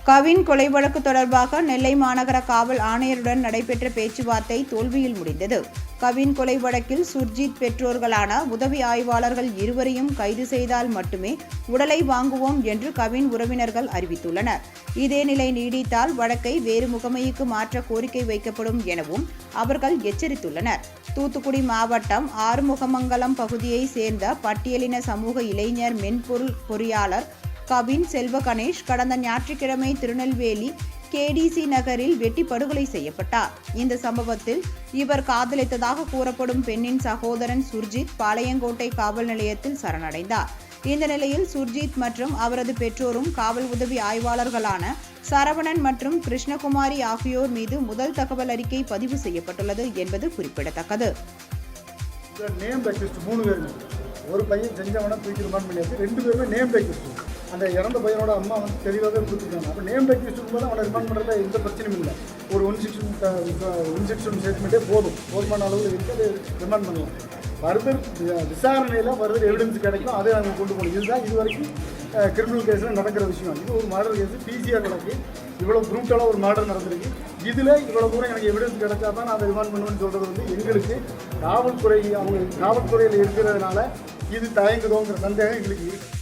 கவின் கொலை வழக்கு தொடர்பாக நெல்லை மாநகர காவல் ஆணையருடன் நடைபெற்ற பேச்சுவார்த்தை தோல்வியில் முடிந்தது. கவின் கொலை வழக்கில் சுர்ஜித் பெற்றோர்களான உதவி ஆய்வாளர்கள் இருவரையும் கைது செய்தால் மட்டுமே உடலை வாங்குவோம் என்று கவின் உறவினர்கள் அறிவித்துள்ளனர். இதே நிலை நீடித்தால் வழக்கை வேறு முகமைக்கு மாற்ற கோரிக்கை வைக்கப்படும் எனவும் அவர்கள் எச்சரித்துள்ளனர். தூத்துக்குடி மாவட்டம் ஆறுமுகமங்கலம் பகுதியை சேர்ந்த பட்டியலின சமூக இளைஞர் மென்பொருள் பொறியாளர் கவின் செல்வ கணேஷ் கடந்த ஞாயிற்றுக்கிழமை திருநெல்வேலி கேடிசி நகரில் வெட்டி படுகொலை செய்யப்பட்டார். இந்த சம்பவத்தில் இவர் காதலித்ததாக கூறப்படும் பெண்ணின் சகோதரன் சுர்ஜித் பாளையங்கோட்டை காவல் நிலையத்தில் சரணடைந்தார். இந்த நிலையில் சுர்ஜித் மற்றும் அவரது பெற்றோரும் காவல் உதவி ஆய்வாளர்களான சரவணன் மற்றும் கிருஷ்ணகுமாரி ஆகியோர் மீது முதல் தகவல் அறிக்கை பதிவு செய்யப்பட்டுள்ளது என்பது குறிப்பிடத்தக்கது. ஒரு பையன் செஞ்சவனை தூக்கி ரிமாண்ட் பண்ணியாச்சு. 2 பேருமே நேம் பேக்கிஸ்ட். அந்த இறந்த பையனோட அம்மா வந்து தெளிவாகவே கொடுத்துருக்காங்க. அப்போ நேம் பேக்கிஸ்ட் இருக்கும்போது அவனை ரிமாண்ட் பண்ணுறதுல எந்த பிரச்சனையும் இல்லை. ஒரு 116 ஸ்டேட்மெண்ட்டே போதுமான அளவில் இருக்குது. அது ரிமாண்ட் பண்ணலாம். ஃபர்தர் விசாரணையில் ஃபர்தர் எவிடன்ஸ் கிடைக்கும், அதை நாங்கள் கொண்டு போகணும். இதுதான் இது வரைக்கும் கிரிமினல் கேஸில் நடக்கிற விஷயம். இது ஒரு மர்டர் கேஸு, பிசிஆர் கணக்கு. இவ்வளோ ப்ரூட்டலாக ஒரு மர்டர் நடந்திருக்கு. இதில் இவ்வளோ தூரம் எனக்கு எவிடன்ஸ் கிடைச்சா தான் நான் அதை ரிமாண்ட் பண்ணுவேன்னு சொல்கிறது வந்து எங்களுக்கு காவல்துறையில் இருக்கிறதுனால இது தயங்குதோங்கிற சந்தேகம் எங்களுக்கு இருக்குது.